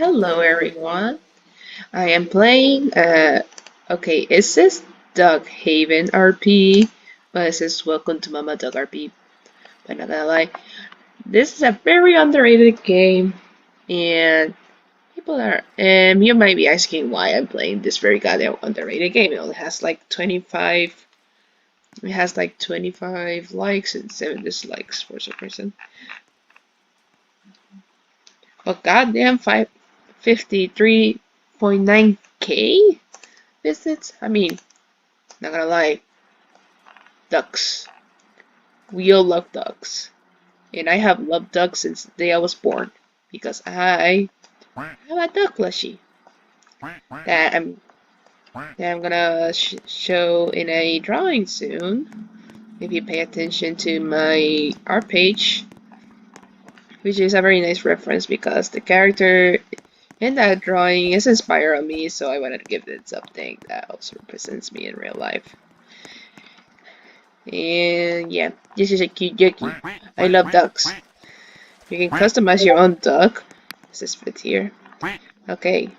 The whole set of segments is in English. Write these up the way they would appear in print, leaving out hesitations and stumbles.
Hello everyone. I am playing okay, it says Duckhaven RP, but it says welcome to Mama Duck RP. But not gonna lie, this is a very underrated game and you might be asking why I'm playing this very goddamn underrated game. It only has like 25 likes and 7 dislikes for some reason. But goddamn 53.9k visits? I mean, not gonna lie, ducks. We all love ducks. And I have loved ducks since the day I was born. Because I have a duck plushie that I'm gonna show in a drawing soon. If you pay attention to my art page, which is a very nice reference because the character in that drawing is inspired on me, so I wanted to give it something that also represents me in real life. And yeah, this is a cute ducky. I love ducks. You can customize your own duck. This is fit here. Okay,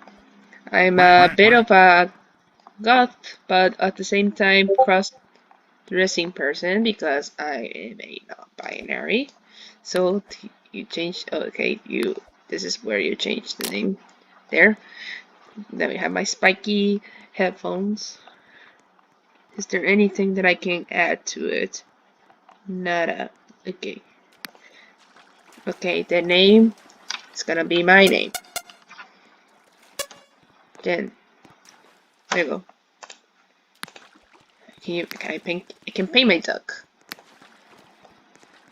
I'm a bit of a goth, but at the same time cross-dressing person because I am a non-binary. So you change. Oh, okay, you. This is where you change the name. There. Then we have my spiky headphones. Is there anything that I can add to it? Nada. Okay. Okay, the name is gonna be my name. Then there you go. I can paint my duck.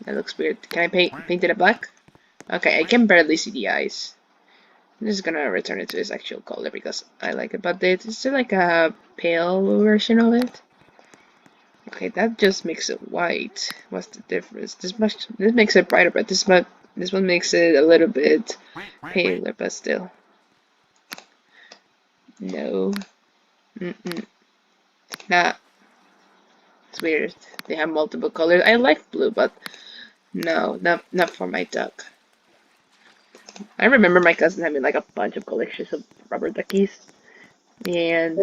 That looks weird. Can I paint it black? Okay, I can barely see the eyes. I'm just gonna return it to its actual color because I like it, but it's still like a pale version of it. Okay, that just makes it white. What's the difference? This makes it brighter, but this one makes it a little bit paler, but still. No. Nah. It's weird. They have multiple colors. I like blue, but no, not for my duck. I remember my cousin having like a bunch of collections of rubber duckies, and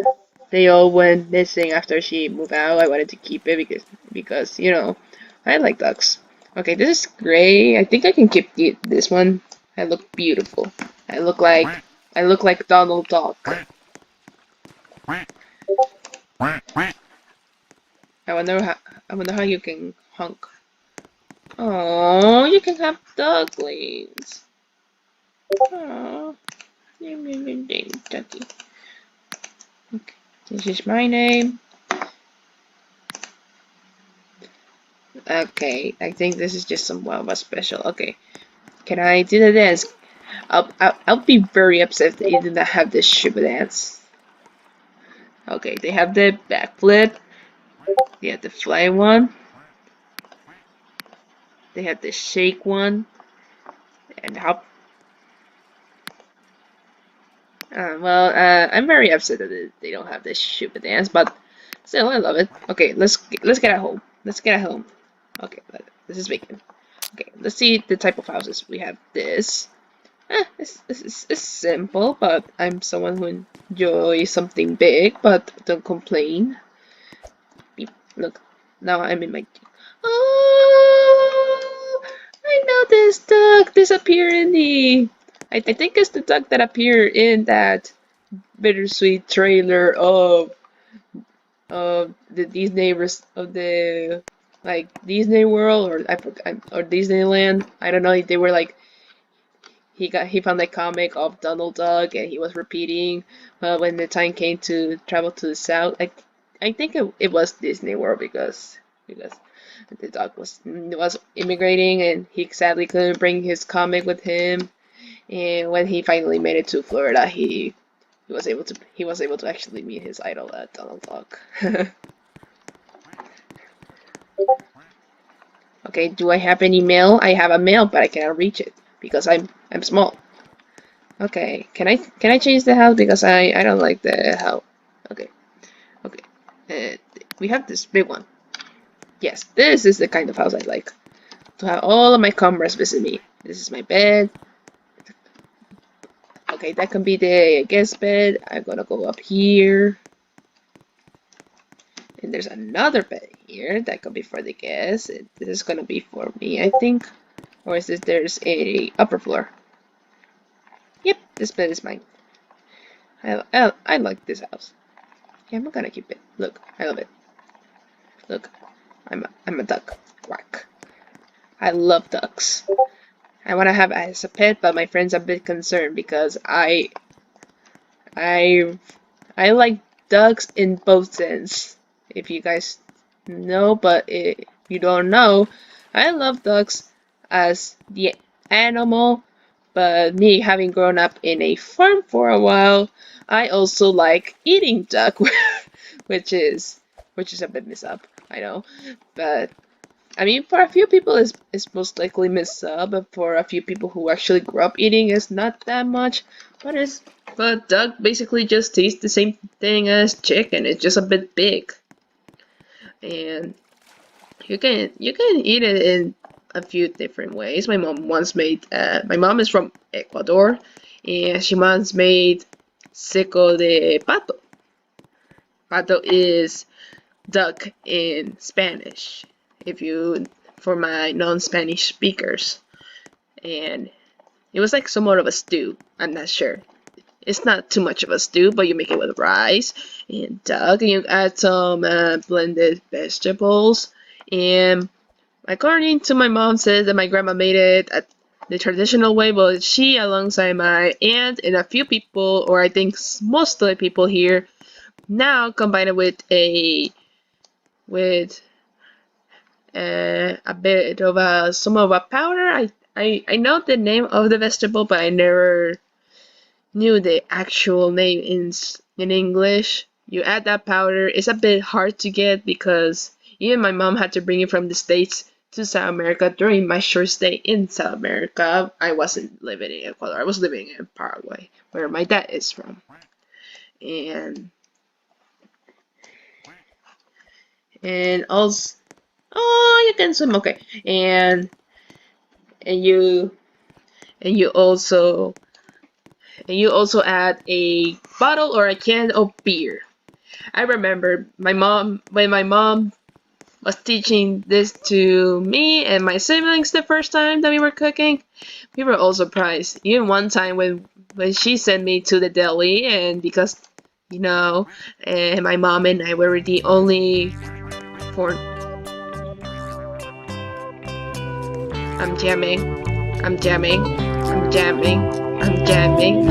they all went missing after she moved out. I wanted to keep it because you know I like ducks. Okay, this is gray. I think I can keep this one. I look beautiful. I look like Donald Duck. I wonder how you can honk. Oh, you can have ducklings. Oh, ducky. Okay, this is my name. Okay, I think this is just somewhat of a special. Okay, can I do the dance? I'll be very upset if they did not have this stupid dance. Okay, they have the backflip. They have the fly one. They have the shake one. And hop. I'm very upset that they don't have this stupid dance, but still, I love it. Okay, let's get at home. Let's get at home. Okay, this is bacon. Okay, let's see the type of houses. We have this. It's simple, but I'm someone who enjoys something big, but don't complain. Look, now I'm in my. Oh, I know this duck disappeared in the. I think it's the duck that appeared in that bittersweet trailer of the Disney of the like Disney World or I forgot or Disneyland. I don't know if they were like he found a comic of Donald Duck and he was repeating when the time came to travel to the south. I think it was Disney World because the dog was immigrating and he sadly couldn't bring his comic with him. And when he finally made it to Florida, he was able to actually meet his idol at Donald Duck. Okay, do I have any mail? I have a mail, but I cannot reach it because I'm small. Okay, can I change the house because I don't like the house. Okay, okay. We have this big one. Yes, this is the kind of house I like. To have all of my comrades visit me. This is my bed. Okay, that can be the guest bed. I'm gonna go up here. And there's another bed here that could be for the guests. This is gonna be for me, I think. Or is this there's a upper floor? Yep, this bed is mine. I like this house. Yeah, I'm gonna keep it. Look, I love it. Look, I'm a duck. Quack. I love ducks. I want to have it as a pet, but my friends are a bit concerned because I I like ducks in both sense. If you guys know, but if you don't know, I love ducks as the animal, but me having grown up in a farm for a while, I also like eating duck, which is a bit messed up, I know, but I mean, for a few people, it's most likely messed up, but for a few people who actually grew up eating, it's not that much. But duck basically just tastes the same thing as chicken. It's just a bit big, and you can eat it in a few different ways. My mom once made. My mom is from Ecuador, and she once made seco de pato. Pato is duck in Spanish. If you for my non-Spanish speakers, and it was like somewhat of a stew. I'm not sure. It's not too much of a stew, but you make it with rice and duck, and you add some blended vegetables. And according to my mom, said that my grandma made it at the traditional way, but she, alongside my aunt and a few people, or I think most of the people here, now combine it with a bit of some of a powder. I know the name of the vegetable, but I never knew the actual name in English. You add that powder. It's a bit hard to get because even my mom had to bring it from the States to South America during my short stay in South America. I wasn't living in Ecuador. I was living in Paraguay, where my dad is from. And also, oh, you can swim. Okay, and you and you also add a bottle or a can of beer. I remember when my mom was teaching this to me and my siblings the first time that we were cooking. We were all surprised. Even one time when she sent me to the deli, and because and my mom and I were the only four. I'm jamming. I'm jamming. I'm jamming. I'm jamming.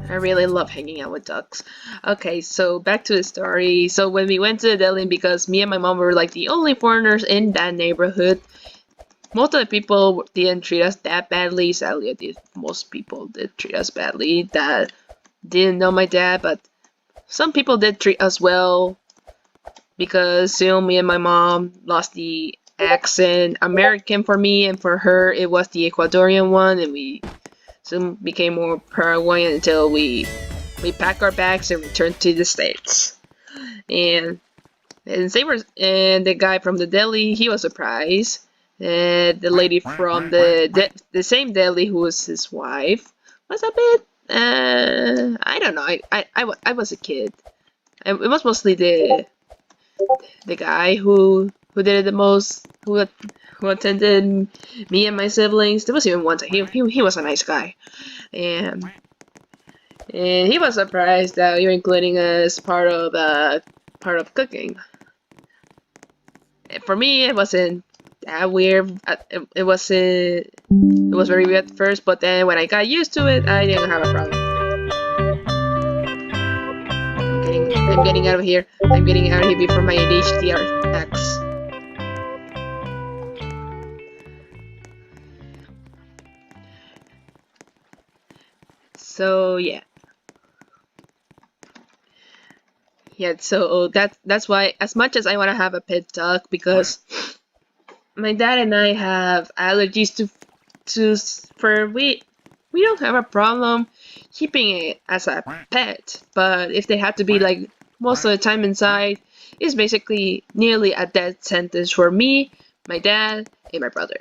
I really love hanging out with ducks. Okay, so back to the story. So when we went to the deli, because me and my mom were like the only foreigners in that neighborhood, most of the people didn't treat us that badly. Sadly, most people did treat us badly that didn't know my dad, but some people did treat us well because soon me and my mom lost the accent American for me, and for her it was the Ecuadorian one, and we soon became more Paraguayan until we packed our bags and returned to the States. And the guy from the deli, he was surprised. And the lady from the same deli, who was his wife, was a bit. I don't know. I was a kid. It was mostly the guy who did it the most, who attended me and my siblings. There was even one time he was a nice guy, and he was surprised that you're including us part of cooking. For me, it wasn't that weird. It was very weird at first, but then when I got used to it, I didn't have a problem. I'm getting out of here. I'm getting out of here before my ADHD attacks. So yeah. Yeah, so that's why, as much as I want to have a pet dog, because my dad and I have allergies for we don't have a problem keeping it as a pet, but if they have to be like most of the time inside, it's basically nearly a death sentence for me, my dad, and my brother.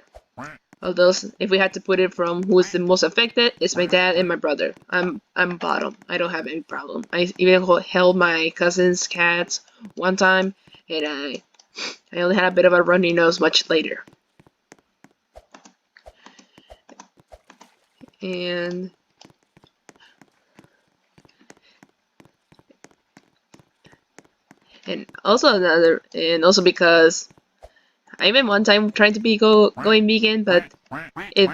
Although if we had to put it from who is the most affected, it's my dad and my brother. I'm bottom. I don't have any problem. I even held my cousin's cats one time, and I only had a bit of a runny nose much later. And and also because I even one time tried to be going vegan, but it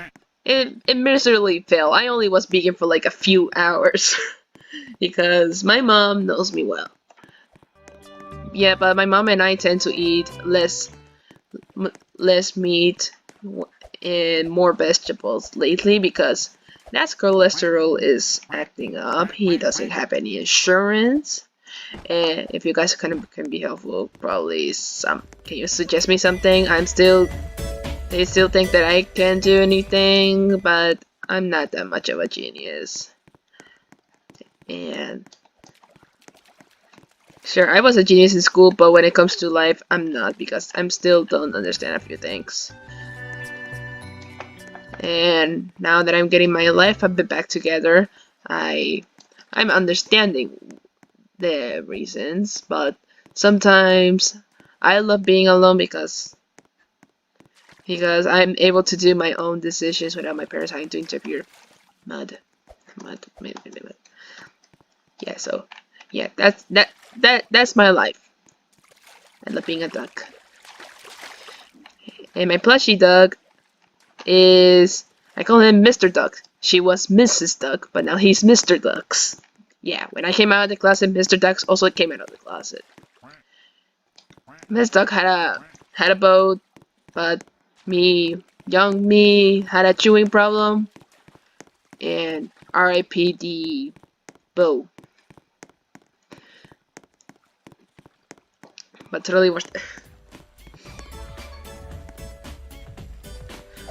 it miserably failed. I only was vegan for like a few hours because my mom knows me well. Yeah, but my mom and I tend to eat less meat and more vegetables lately because Dad's cholesterol is acting up. He doesn't have any insurance. And if you guys can be helpful, probably can you suggest me something? They still think that I can do anything, but I'm not that much of a genius. And sure, I was a genius in school, but when it comes to life, I'm not because I'm still don't understand a few things. And now that I'm getting my life a bit back together, I'm understanding the reasons, but sometimes I love being alone because I'm able to do my own decisions without my parents having to interfere. Mud, mud, mud, mud, mud. Yeah, so yeah, that's my life. I love being a duck. And my plushie dog is I call him Mr. Duck. She was Mrs. Duck, but now he's Mr. Ducks. Yeah, when I came out of the closet, Mr. Ducks also came out of the closet. Miss Duck had a boat, but young me, had a chewing problem, and R.I.P. the boat. But totally worth it.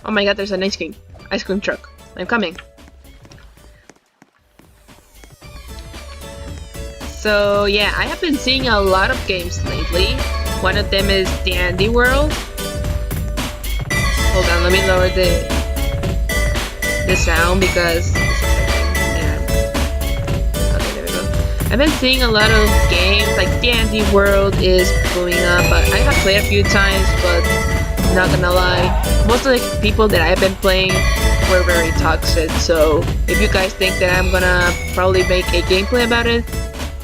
Oh my god, there's an ice cream truck. I'm coming. So yeah, I have been seeing a lot of games lately. One of them is Dandy World. Hold on, let me lower the sound because yeah. Okay, there we go. I've been seeing a lot of games like Dandy World is blowing up, but I have played a few times, but not gonna lie, most of the people that I've been playing were very toxic, so if you guys think that I'm gonna probably make a gameplay about it,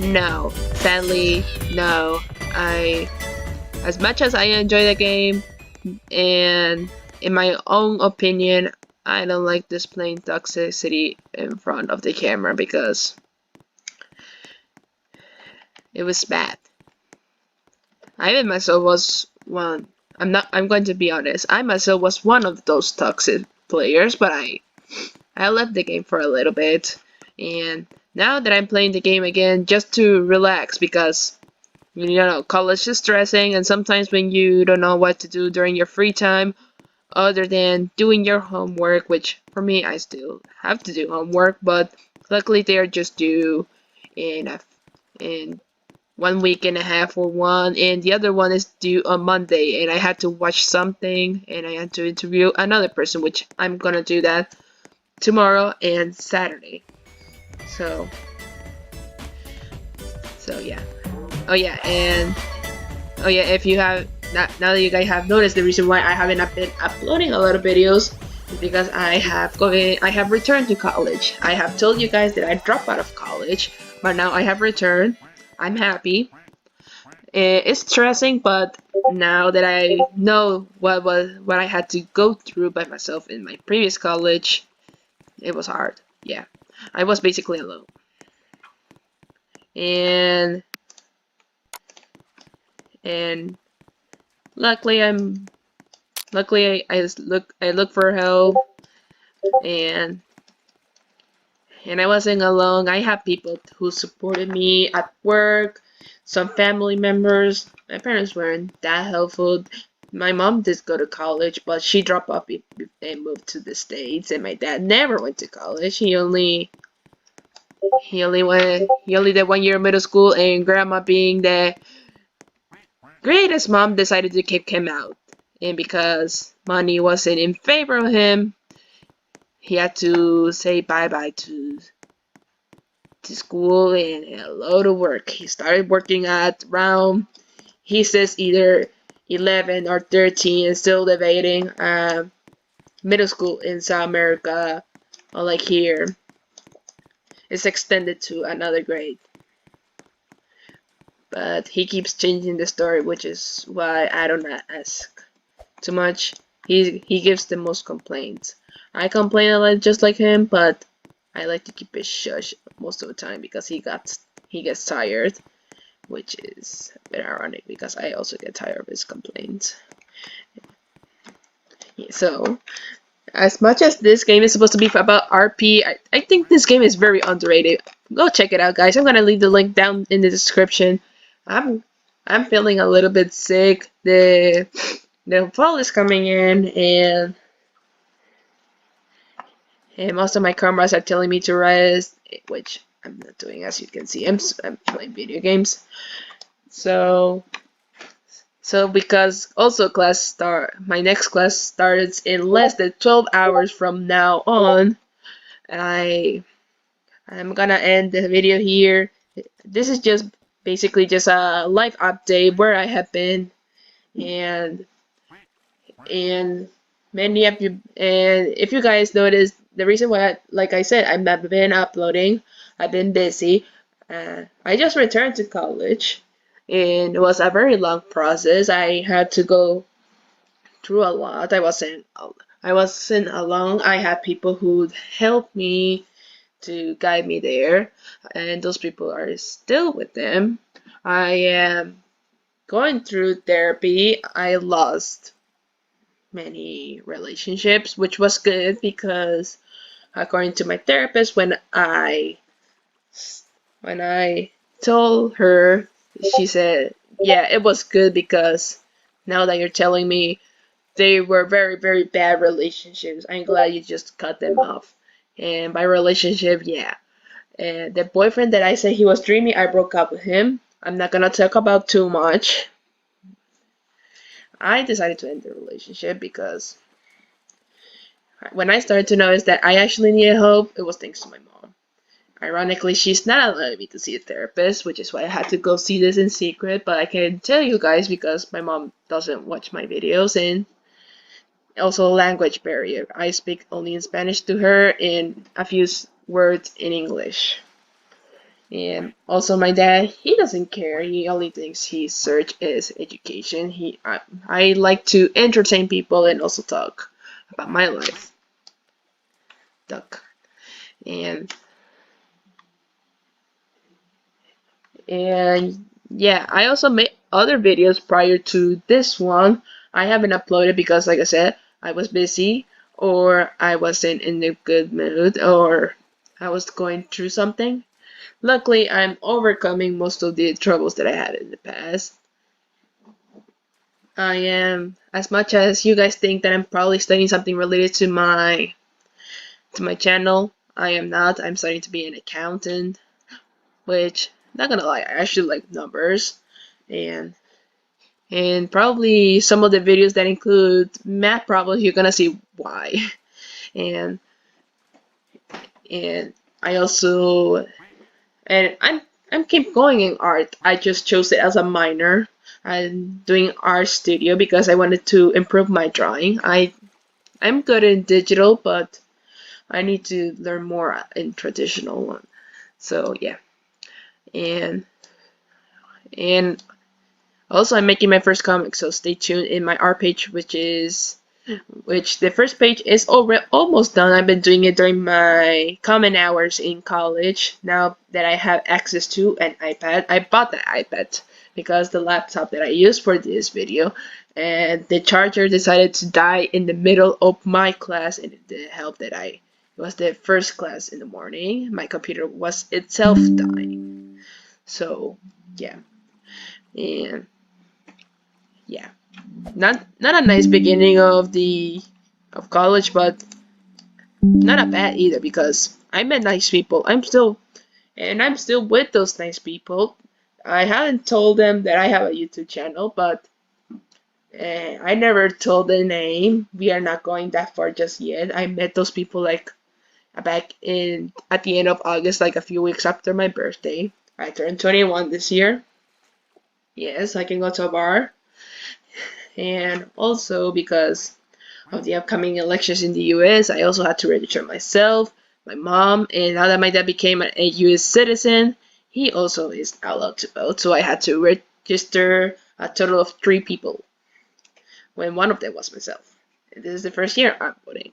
no. Sadly, no. As much as I enjoy the game, and in my own opinion, I don't like displaying toxicity in front of the camera because it was bad. I even myself was one. I'm going to be honest. I myself was one of those toxic players, but I left the game for a little bit, and now that I'm playing the game again just to relax because college is stressing, and sometimes when you don't know what to do during your free time other than doing your homework, which for me I still have to do homework, but luckily they are just due in 1 week and a half or one, and the other one is due on Monday, and I had to watch something, and I had to interview another person, which I'm gonna do that tomorrow and Saturday. So yeah. Oh yeah, if you have now that you guys have noticed, the reason why I haven't been uploading a lot of videos is because I have returned to college. I have told you guys that I dropped out of college, but now I have returned. I'm happy. It's stressing, but now that I know what I had to go through by myself in my previous college, it was hard. Yeah, I was basically alone, and luckily I look for help, and I wasn't alone. I had people who supported me at work, some family members. My parents weren't that helpful. My mom did go to college, but she dropped off and moved to the States. And my dad never went to college. He only did 1 year of middle school. And grandma, being the greatest mom, decided to kick him out. And because money wasn't in favor of him, he had to say bye bye to school and a load of work. He started working at around, he says, either 11 or 13, and still debating middle school in South America, unlike here. It's extended to another grade. But he keeps changing the story, which is why I don't ask too much. He gives the most complaints. I complain a lot just like him, but I like to keep it shush most of the time because he gets tired, which is a bit ironic because I also get tired of his complaints. Yeah, so, as much as this game is supposed to be about RP, I think this game is very underrated. Go check it out, guys. I'm gonna leave the link down in the description. I'm feeling a little bit sick. The fall is coming in, and most of my cameras are telling me to rest, which I'm not doing, as you can see. I'm playing video games. So because also my next class starts in less than 12 hours from now on, I'm gonna end the video here. This is just basically just a life update where I have been, and many of you, and if you guys noticed, the reason why, like I said, I've not been uploading, I've been busy. I just returned to college, and it was a very long process. I had to go through a lot. I wasn't alone. I had people who helped me to guide me there, and those people are still with them. I am going through therapy. I lost many relationships, which was good because, according to my therapist, when I told her, she said, "Yeah, it was good because now that you're telling me they were very, very bad relationships, I'm glad you just cut them off." And by relationship, yeah. And the boyfriend that I said he was dreamy, I broke up with him. I'm not gonna talk about too much. I decided to end the relationship because when I started to notice that I actually needed help, it was thanks to my mom. Ironically, she's not allowing me to see a therapist, which is why I had to go see this in secret, but I can tell you guys because my mom doesn't watch my videos, and also language barrier. I speak only in Spanish to her and a few words in English. And also my dad, he doesn't care. He only thinks his search is education. I like to entertain people and also talk about my life. Duck. And yeah, I also made other videos prior to this one. I haven't uploaded because, like I said, I was busy, or I wasn't in a good mood, or I was going through something. Luckily, I'm overcoming most of the troubles that I had in the past. I am, as much as you guys think that I'm probably studying something related to my channel, I am not. I'm studying to be an accountant, which, not gonna lie, I actually like numbers, and probably some of the videos that include math problems, you're gonna see why. And and I also, and I'm keep going in art. I just chose it as a minor. I'm doing art studio because I wanted to improve my drawing. I'm good in digital, but I need to learn more in traditional one. So yeah, and and also I'm making my first comic, so stay tuned in my art page, which the first page is almost done. I've been doing it during my common hours in college. Now that I have access to an iPad, I bought the iPad because the laptop that I used for this video and the charger decided to die in the middle of my class, and it didn't help that it was the first class in the morning. My computer was itself dying. So yeah. And yeah, not a nice beginning of college, but not a bad either because I met nice people. I'm still with those nice people. I haven't told them that I have a YouTube channel, but I never told the name. We are not going that far just yet. I met those people like back in at the end of August, like a few weeks after my birthday. I turned 21 this year. Yes, I can go to a bar. And also because of the upcoming elections in the US, I also had to register myself, my mom, and now that my dad became a US citizen, he also is allowed to vote. So I had to register a total of 3 people, when one of them was myself. And this is the first year I'm voting.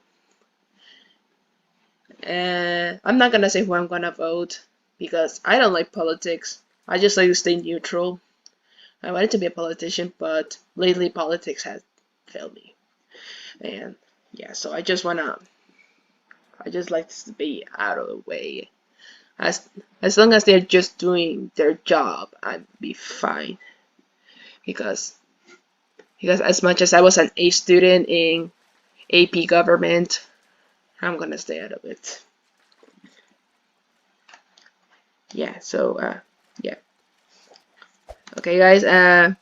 I'm not gonna say who I'm gonna vote because I don't like politics. I just like to stay neutral. I wanted to be a politician, but lately politics has failed me. And yeah, so I just like to be out of the way. As long as they're just doing their job, I'd be fine. Because as much as I was an A student in AP government, I'm gonna stay out of it. Yeah, so yeah. Okay guys, I'm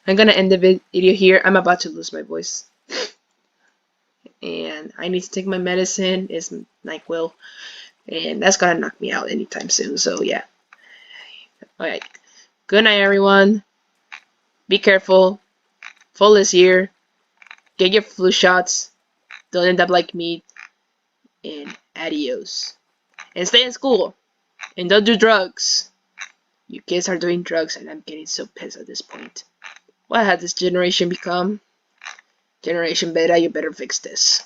gonna end the video here. I'm about to lose my voice. And I need to take my medicine. It's NyQuil. And that's gonna knock me out anytime soon. So yeah. Alright. Good night everyone. Be careful. Fall is here. Get your flu shots. Don't end up like me. And adios. And stay in school. And don't do drugs. You kids are doing drugs and I'm getting so pissed at this point. What had this generation become? Generation Beta, you better fix this.